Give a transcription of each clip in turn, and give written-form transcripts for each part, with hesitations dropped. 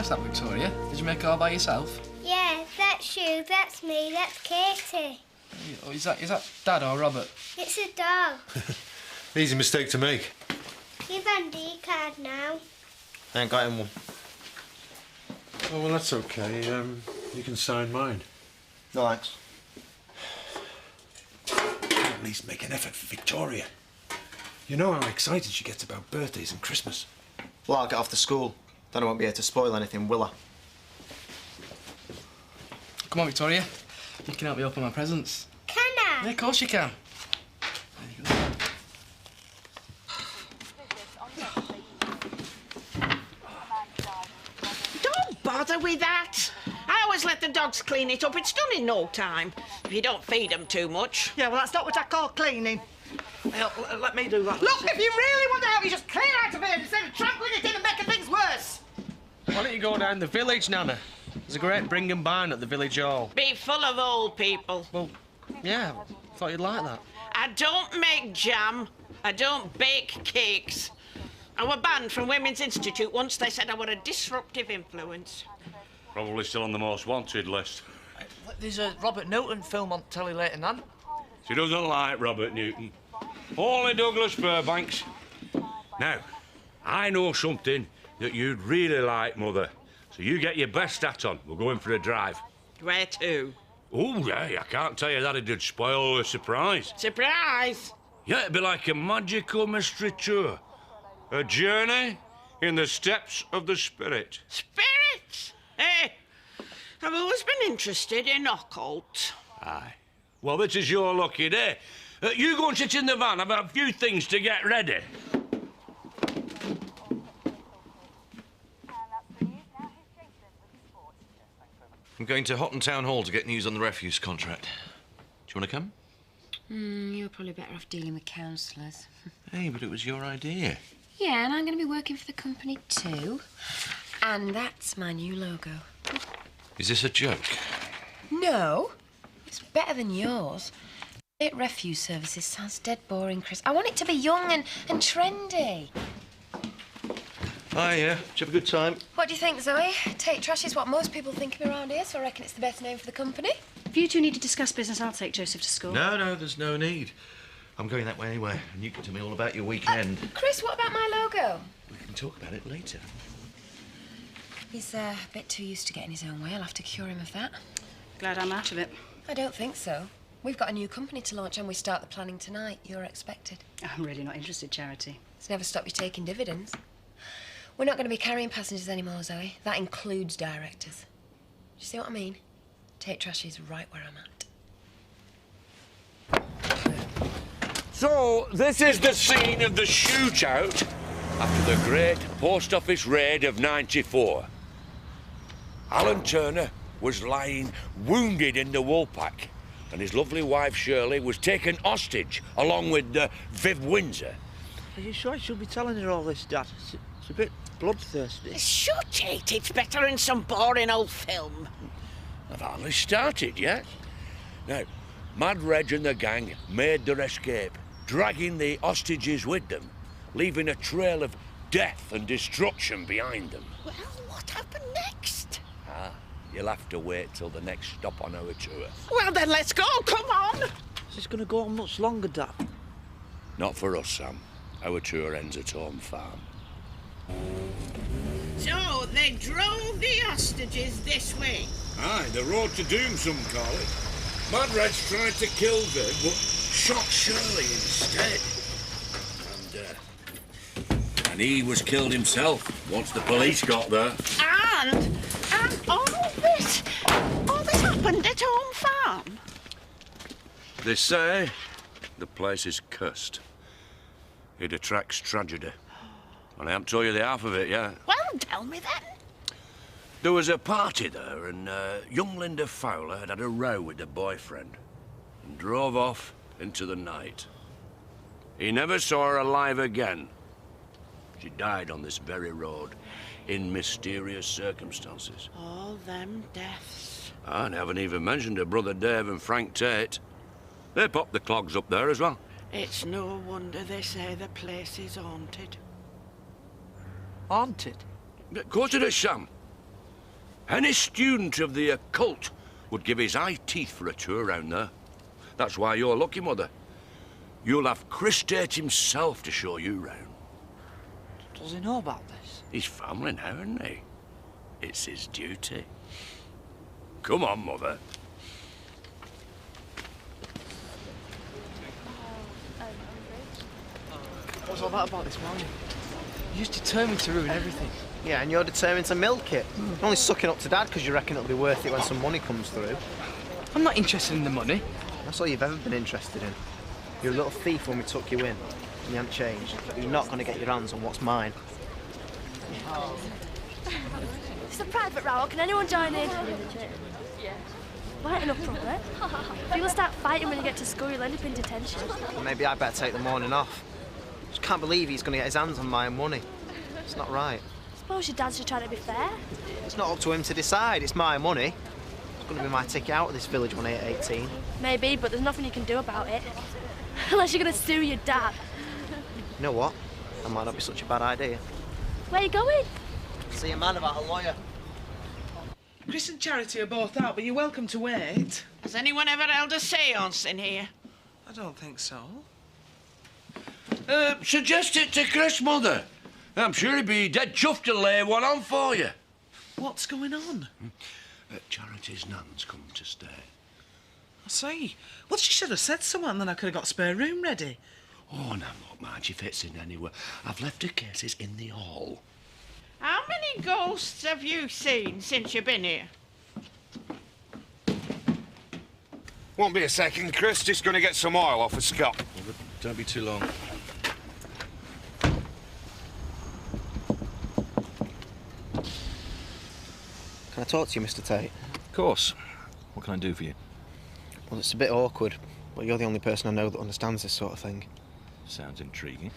nice, that, Victoria. Did you make it all by yourself? Yeah, that's you, that's me, that's Katie. Oh, is that Dad or Robert? It's a dog. Easy mistake to make. You've Andy card now. I ain't got him one. Oh, well, that's okay. You can sign mine. No, thanks. At least make an effort for Victoria. You know how excited she gets about birthdays and Christmas. Well, I'll get off to school. Then I won't be here to spoil anything, will I? Come on, Victoria. You can help me open my presents. Can I? Yeah, of course you can. There you go. Don't bother with that. I always let the dogs clean it up. It's done in no time. If you don't feed them too much. Yeah, well, that's not what I call cleaning. Let me do that. Look, if you really want to help, you just clear out of here instead of trampling it in and making things worse. Why don't you go down the village, Nana? There's a great bring and barn at the village hall. Be full of old people. Well, yeah, thought you'd like that. I don't make jam. I don't bake cakes. I were banned from Women's Institute once. They said I were a disruptive influence. Probably still on the most wanted list. There's a Robert Newton film on telly later, Nan. She doesn't like Robert Newton. Only Douglas Fairbanks. Now, I know something that you'd really like, Mother. So you get your best hat on. We'll go in for a drive. Where to? Oh, yeah, I can't tell you that. It'd spoil the surprise. Surprise! Yeah, it'd be like a magical mystery tour. A journey in the steps of the spirit. Spirits? Hey, I've always been interested in occult. Aye. Well, this is your lucky day. You go and sit in the van. I've got a few things to get ready. I'm going to Hotton Town Hall to get news on the refuse contract. Do you want to come? You're probably better off dealing with councillors. Hey, but it was your idea. Yeah, and I'm going to be working for the company too. And that's my new logo. Is this a joke? No, it's better than yours. Refuse services sounds dead boring, Chris. I want it to be young and trendy. Hi, yeah. Did you have a good time? What do you think, Zoe? Take trash is what most people think of around here, so I reckon it's the best name for the company. If you two need to discuss business, I'll take Joseph to school. No, there's no need. I'm going that way anyway, and you can tell me all about your weekend. Chris, what about my logo? We can talk about it later. He's a bit too used to getting his own way. I'll have to cure him of that. Glad I'm out of it. I don't think so. We've got a new company to launch and we start the planning tonight. You're expected. I'm really not interested, Charity. It's never stopped you taking dividends. We're not going to be carrying passengers anymore, Zoe. That includes directors. Do you see what I mean? Take trash is right where I'm at. So, this is the scene of the shootout after the great post office raid of '94. Alan Turner was lying wounded in the Woolpack, and his lovely wife Shirley was taken hostage along with Viv Windsor. Are you sure I should be telling her all this, Dad? It's a bit bloodthirsty. Shut it. It's better in some boring old film. I've hardly started yet. Now, Mad Reg and the gang made their escape, dragging the hostages with them, leaving a trail of death and destruction behind them. Well, what happened next? You'll have to wait till the next stop on our tour. Well, then let's go. Come on. Is this going to go on much longer, Dad? Not for us, Sam. Our tour ends at Home Farm. So, they drove the hostages this way. Aye, the road to doom, some call it. Mad Reg tried to kill Viv, but shot Shirley instead. And he was killed himself once the police got there. And all this happened at Home Farm. They say the place is cursed. It attracts tragedy. And I haven't told you the half of it yet. Well, tell me then. There was a party there, and young Linda Fowler had a row with her boyfriend and drove off into the night. He never saw her alive again. She died on this very road in mysterious circumstances. All them deaths. I haven't even mentioned her brother Dave and Frank Tate. They popped the clogs up there as well. It's no wonder they say the place is haunted. Haunted? Of course it is, Sam. Any student of the occult would give his eye teeth for a tour round there. That's why you're lucky, Mother. You'll have Chris Tate himself to show you round. Does he know about this? He's family now, isn't he? It's his duty. Come on, Mother. What was all that about this morning? You just determined to ruin everything. Yeah, and you're determined to milk it. You're only sucking up to Dad because you reckon it'll be worth it when some money comes through. I'm not interested in the money. That's all you've ever been interested in. You're a little thief when we took you in, and you haven't changed. But you're not going to get your hands on what's mine. It's a private row. Can anyone join in? Lighten up, Robert. If you'll start fighting when you get to school, you'll end up in detention. Well, maybe I better take the morning off. Just can't believe he's going to get his hands on my money. It's not right. I suppose your dad's just trying to be fair. It's not up to him to decide. It's my money. It's going to be my ticket out of this village when I hit 18. Maybe, but there's nothing you can do about it. Unless you're going to sue your dad. You know what? That might not be such a bad idea. Where are you going? See a man about a lawyer. Chris and Charity are both out, but you're welcome to wait. Has anyone ever held a séance in here? I don't think so. Suggest it to Chris, Mother. I'm sure he'd be dead chuffed to lay one on for you. What's going on? Charity's nan's come to stay. I see. Well, she should have said so, and then I could have got a spare room ready. Oh, now look, Margie fits in anywhere. I've left her cases in the hall. How many ghosts have you seen since you've been here? Won't be a second, Chris. Just going to get some oil off of Scott. Well, don't be too long. Can I talk to you, Mr. Tate? Of course. What can I do for you? Well, it's a bit awkward, but you're the only person I know that understands this sort of thing. Sounds intriguing.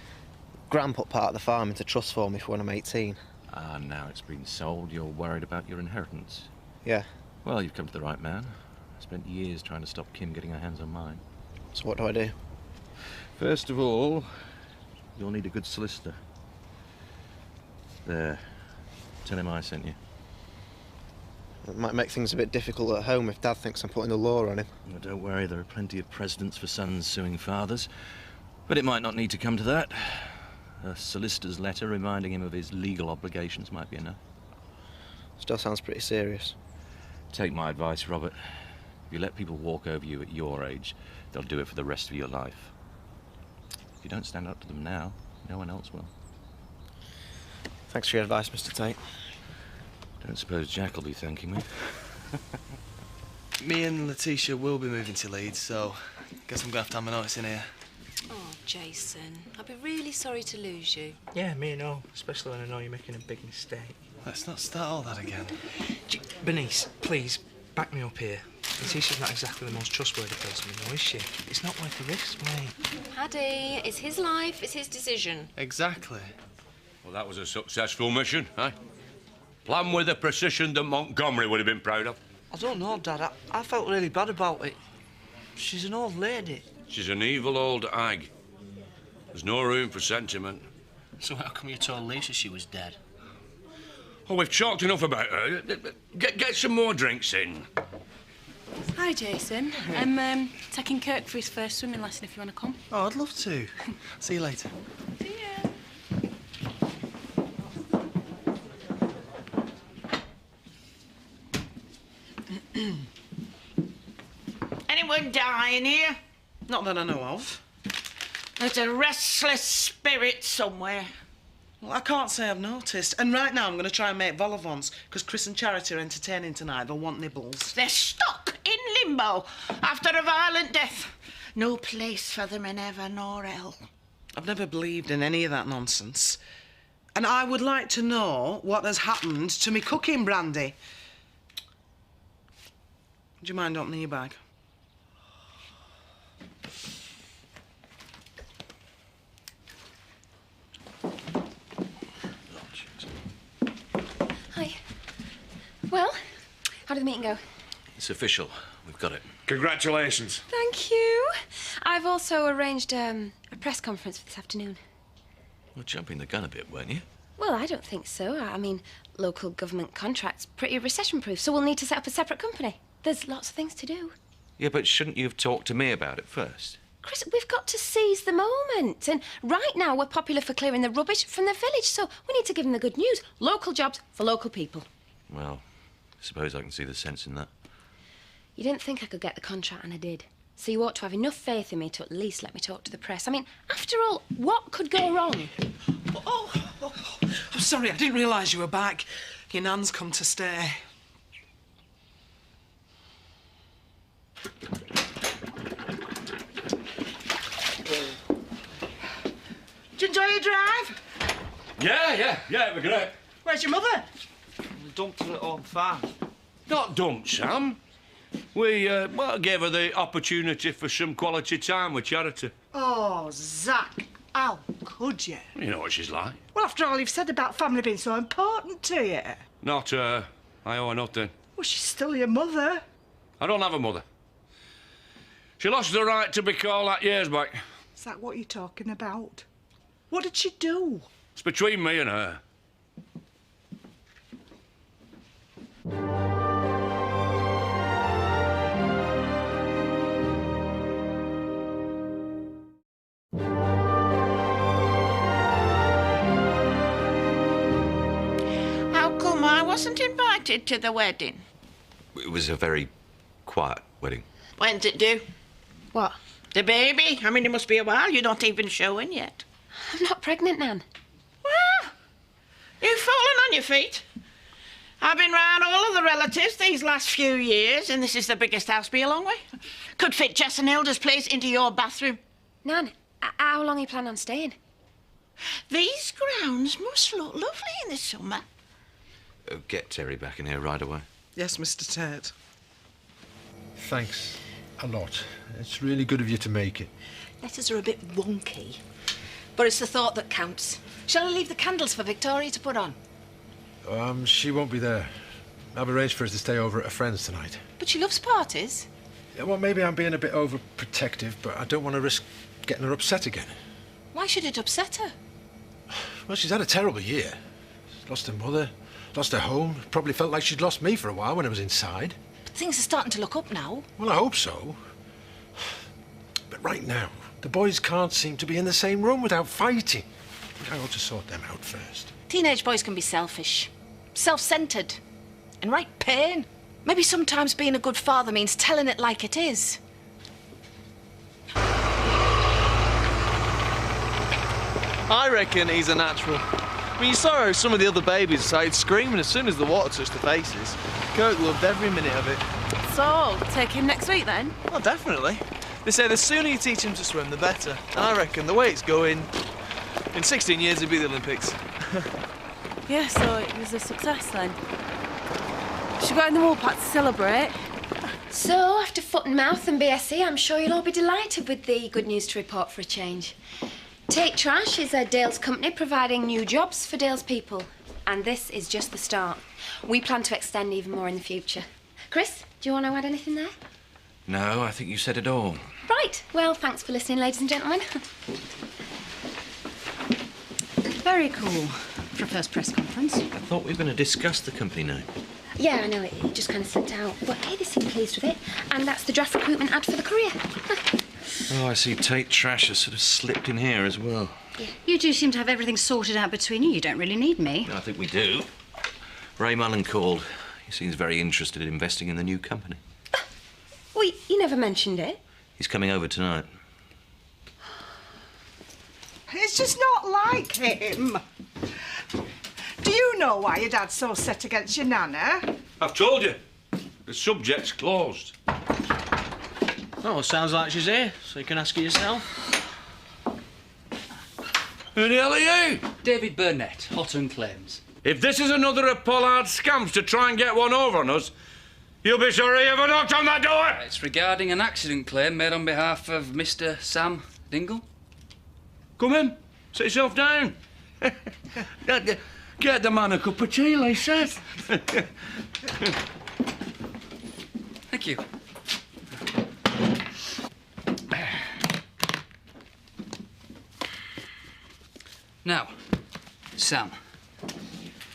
Gran put part of the farm into trust for me for when I'm 18. Ah, now it's been sold, you're worried about your inheritance. Yeah. Well, you've come to the right man. I spent years trying to stop Kim getting her hands on mine. So what do I do? First of all, you'll need a good solicitor. There. Tell him I sent you. It might make things a bit difficult at home if Dad thinks I'm putting the law on him. Well, don't worry, there are plenty of precedents for sons suing fathers. But it might not need to come to that. A solicitor's letter reminding him of his legal obligations might be enough. Still sounds pretty serious. Take my advice, Robert. If you let people walk over you at your age, they'll do it for the rest of your life. If you don't stand up to them now, no one else will. Thanks for your advice, Mr. Tate. Don't suppose Jack will be thanking me. Me and Letitia will be moving to Leeds, so guess I'm going to have to have my notice in here. Oh, Jason, I'd be really sorry to lose you. Yeah, me and all, especially when I know you're making a big mistake. Let's not start all that again. Bernice, please, back me up here. Letitia's not exactly the most trustworthy person we know, is she? It's not worth the risk, mate. Paddy, it's his life, it's his decision. Exactly. Well, that was a successful mission, eh? Planned with a precision that Montgomery would have been proud of. I don't know, Dad. I felt really bad about it. She's an old lady. She's an evil old hag. There's no room for sentiment. So how come you told Lisa she was dead? Oh, we've talked enough about her. Get some more drinks in. Hi, Jason. I'm taking Kirk for his first swimming lesson if you want to come. Oh, I'd love to. See you later. See ya. Anyone dying here? Not that I know of. There's a restless spirit somewhere. Well, I can't say I've noticed. And right now I'm going to try and make vol au vents, because Chris and Charity are entertaining tonight. They'll want nibbles. They're stuck in limbo after a violent death. No place for them in heaven or hell. I've never believed in any of that nonsense. And I would like to know what has happened to me cooking brandy. Do you mind opening your bag? Hi. Well, how did the meeting go? It's official. We've got it. Congratulations. Thank you. I've also arranged a press conference for this afternoon. Well, jumping the gun a bit, weren't you? Well, I don't think so. I mean, local government contracts pretty recession-proof, so we'll need to set up a separate company. There's lots of things to do. Yeah, but shouldn't you have talked to me about it first? Chris, we've got to seize the moment. And right now, we're popular for clearing the rubbish from the village, so we need to give them the good news. Local jobs for local people. Well, I suppose I can see the sense in that. You didn't think I could get the contract, and I did. So you ought to have enough faith in me to at least let me talk to the press. I mean, after all, what could go wrong? I'm sorry, I didn't realise you were back. Your nan's come to stay. Did you enjoy your drive? Yeah, it was great. Where's your mother? We dumped her at home farm. Not dumped, Sam. We, gave her the opportunity for some quality time with charity. Oh, Zach, how could you? You know what she's like. Well, after all you've said about family being so important to you. Not her. I owe her nothing. Well, she's still your mother. I don't have a mother. She lost the right to be called that years back. Is that what you're talking about? What did she do? It's between me and her. How come I wasn't invited to the wedding? It was a very quiet wedding. When's it due? What? The baby? I mean, it must be a while. You're not even showing yet. I'm not pregnant, Nan. Well, you've fallen on your feet. I've been round all of the relatives these last few years, and this is the biggest house by a long way. Could fit Jess and Hilda's place into your bathroom. Nan, how long are you planning on staying? These grounds must look lovely in the summer. Get Terry back in here right away. Yes, Mr. Tate. Thanks a lot. It's really good of you to make it. Letters are a bit wonky, but it's the thought that counts. Shall I leave the candles for Victoria to put on? She won't be there. I've arranged for her to stay over at a friend's tonight. But she loves parties. Yeah, well, maybe I'm being a bit overprotective, but I don't want to risk getting her upset again. Why should it upset her? Well, she's had a terrible year. She's lost her mother, lost her home. Probably felt like she'd lost me for a while when I was inside. But things are starting to look up now. Well, I hope so. But right now, the boys can't seem to be in the same room without fighting. I think I ought to sort them out first. Teenage boys can be selfish, self-centred, and right pain. Maybe sometimes being a good father means telling it like it is. I reckon he's a natural. I mean, you saw how some of the other babies started screaming as soon as the water touched their faces. Kirk loved every minute of it. So, take him next week then? Oh, definitely. They say the sooner you teach him to swim, the better. And I reckon the way it's going, in 16 years it'll be the Olympics. Yeah, so it was a success then. She got in the wool pack to celebrate. So, after foot and mouth and BSc, I'm sure you'll all be delighted with the good news to report for a change. Take Trash is a Dale's company providing new jobs for Dale's people. And this is just the start. We plan to extend even more in the future. Chris, do you want to add anything there? No, I think you said it all. Right. Well, thanks for listening, ladies and gentlemen. Very cool for a first press conference. I thought we were going to discuss the company name. Yeah, I know, it just kind of slipped out. But hey, they seem pleased with it. And that's the draft recruitment ad for the Courier. Oh, I see Tate Trash has sort of slipped in here as well. Yeah. You two seem to have everything sorted out between you. You don't really need me. I think we do. Ray Mullen called. He seems very interested in investing in the new company. Well, you never mentioned it. He's coming over tonight. It's just not like him. Do you know why your dad's so set against your nana? I've told you. The subject's closed. Oh, sounds like she's here, so you can ask her yourself. Who the hell are you? David Burnett, Houghton Claims. If this is another of Pollard's scams to try and get one over on us, you'll be sorry you ever knocked on that door. It's regarding an accident claim made on behalf of Mr. Sam Dingle. Come in. Sit yourself down. Get the man a cup of tea, Lisa. Thank you. Now, Sam,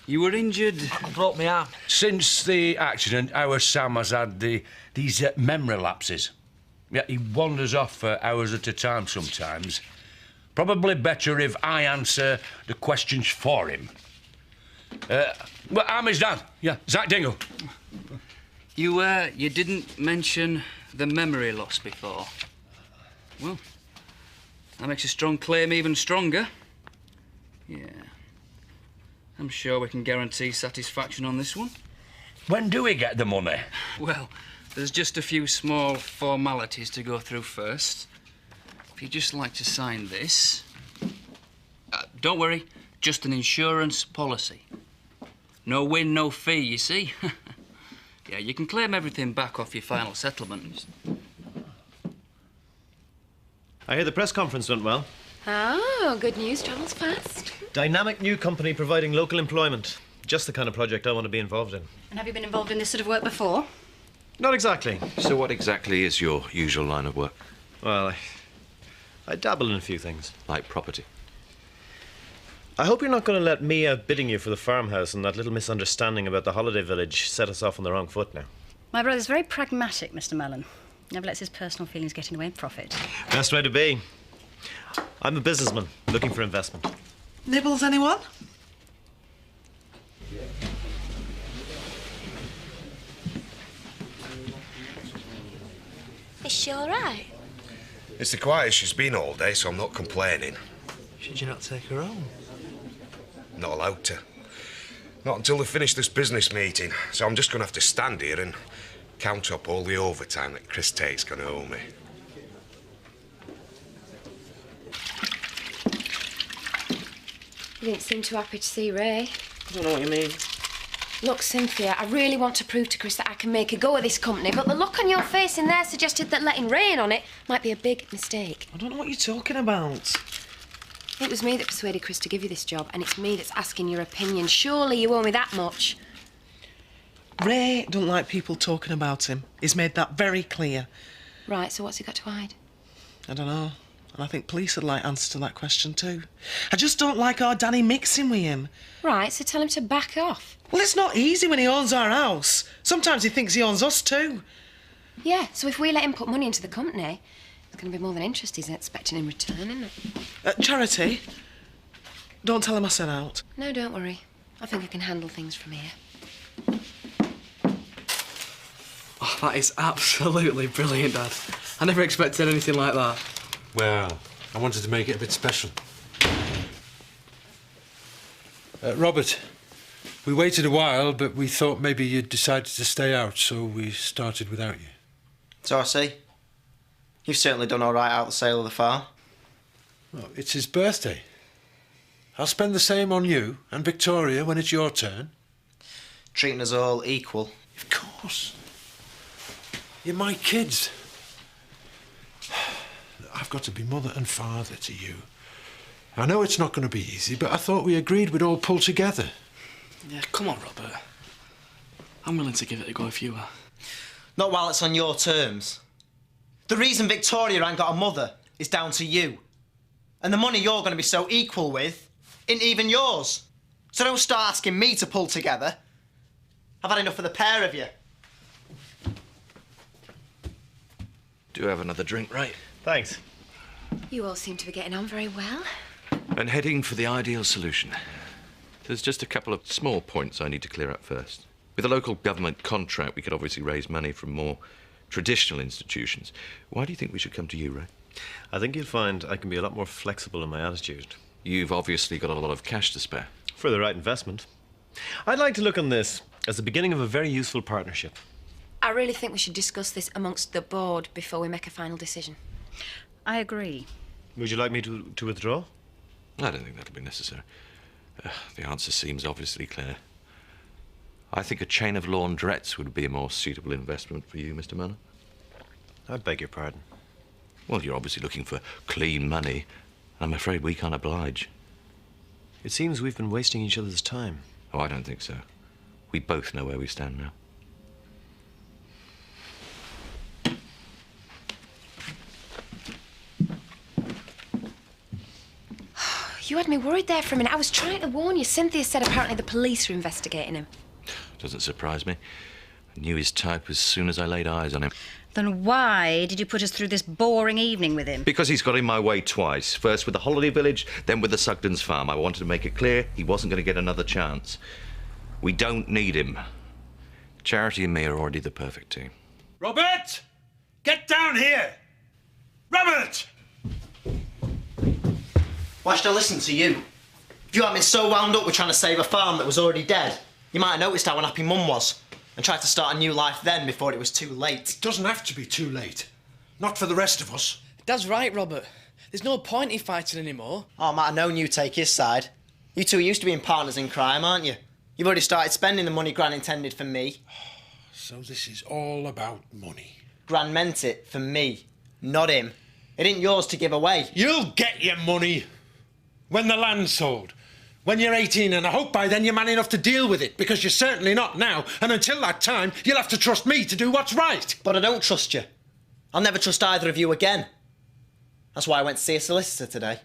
You were injured. I broke my arm. Since the accident, our Sam has had these memory lapses. Yeah, he wanders off for hours at a time sometimes. Probably better if I answer the questions for him. Well, I'm his dad. Yeah, Zach Dingle. You didn't mention the memory loss before. Well, that makes a strong claim even stronger. Yeah. I'm sure we can guarantee satisfaction on this one. When do we get the money? Well, there's just a few small formalities to go through first. If you'd just like to sign this... don't worry, just an insurance policy. No win, no fee, you see. Yeah, you can claim everything back off your final settlement. I hear the press conference went well. Oh, good news travels fast. Dynamic new company providing local employment. Just the kind of project I want to be involved in. And have you been involved in this sort of work before? Not exactly. So what exactly is your usual line of work? Well, I dabble in a few things. Like property? I hope you're not going to let me outbidding you for the farmhouse and that little misunderstanding about the holiday village set us off on the wrong foot now. My brother's very pragmatic, Mr. Mellon. Never lets his personal feelings get in the way of profit. Best way to be. I'm a businessman looking for investment. Nibbles, anyone? Is she all right? It's the quietest she's been all day, so I'm not complaining. Should you not take her home? Not allowed to. Not until they finish this business meeting. So I'm just going to have to stand here and count up all the overtime that Chris Tate's going to owe me. You didn't seem too happy to see Ray. I don't know what you mean. Look, Cynthia, I really want to prove to Chris that I can make a go of this company, but the look on your face in there suggested that letting Ray in on it might be a big mistake. I don't know what you're talking about. It was me that persuaded Chris to give you this job, and it's me that's asking your opinion. Surely you owe me that much. Ray don't like people talking about him. He's made that very clear. Right, so what's he got to hide? I don't know. And I think police would like answers to that question too. I just don't like our Danny mixing with him. Right, so tell him to back off. Well, it's not easy when he owns our house. Sometimes he thinks he owns us too. Yeah, so if we let him put money into the company, it's going to be more than interest he's expecting in return, isn't it? Charity, don't tell him I sent out. No, don't worry. I think I can handle things from here. Oh, that is absolutely brilliant, Dad. I never expected anything like that. Well, I wanted to make it a bit special. Robert, we waited a while, but we thought maybe you'd decided to stay out, so we started without you. So I see. You've certainly done all right out the sale of the farm. Well, it's his birthday. I'll spend the same on you and Victoria when it's your turn. Treating us all equal. Of course. You're my kids. I've got to be mother and father to you. I know it's not going to be easy, but I thought we agreed we'd all pull together. Yeah, come on, Robert. I'm willing to give it a go if you are. Not while it's on your terms. The reason Victoria ain't got a mother is down to you. And the money you're going to be so equal with isn't even yours. So don't start asking me to pull together. I've had enough of the pair of you. Do have another drink, Ray? Thanks. You all seem to be getting on very well. And heading for the ideal solution. There's just a couple of small points I need to clear up first. With a local government contract, we could obviously raise money from more traditional institutions. Why do you think we should come to you, Ray? I think you'll find I can be a lot more flexible in my attitude. You've obviously got a lot of cash to spare. For the right investment. I'd like to look on this as the beginning of a very useful partnership. I really think we should discuss this amongst the board before we make a final decision. I agree. Would you like me to withdraw? I don't think that'll be necessary. The answer seems obviously clear. I think a chain of laundrettes would be a more suitable investment for you, Mr. Manor. I beg your pardon. Well, you're obviously looking for clean money. I'm afraid we can't oblige. It seems we've been wasting each other's time. Oh, I don't think so. We both know where we stand now. You had me worried there for a minute. I was trying to warn you. Cynthia said apparently the police are investigating him. Doesn't surprise me. I knew his type as soon as I laid eyes on him. Then why did you put us through this boring evening with him? Because he's got in my way twice. First with the holiday village, then with the Sugden's farm. I wanted to make it clear he wasn't going to get another chance. We don't need him. Charity and me are already the perfect team. Robert! Get down here! Robert! Why should I listen to you? If you hadn't been so wound up with trying to save a farm that was already dead, you might have noticed how unhappy Mum was and tried to start a new life then before it was too late. It doesn't have to be too late. Not for the rest of us. Dad's right, Robert. There's no point in fighting anymore. Oh, I might have known you'd take his side. You two are used to being partners in crime, aren't you? You've already started spending the money Gran intended for me. So this is all about money. Gran meant it for me, not him. It ain't yours to give away. You'll get your money when the land's sold. When you're 18, and I hope by then you're man enough to deal with it, because you're certainly not now, and until that time, you'll have to trust me to do what's right. But I don't trust you. I'll never trust either of you again. That's why I went to see a solicitor today.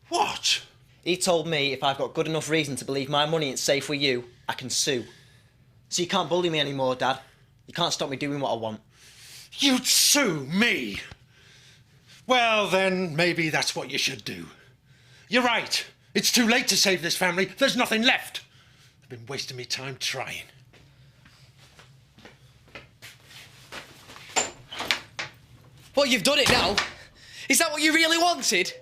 What? He told me if I've got good enough reason to believe my money ain't safe with you, I can sue. So you can't bully me anymore, Dad. You can't stop me doing what I want. You'd sue me? Well, then, maybe that's what you should do. You're right. It's too late to save this family. There's nothing left. I've been wasting my time trying. What, you've done it now? Is that what you really wanted?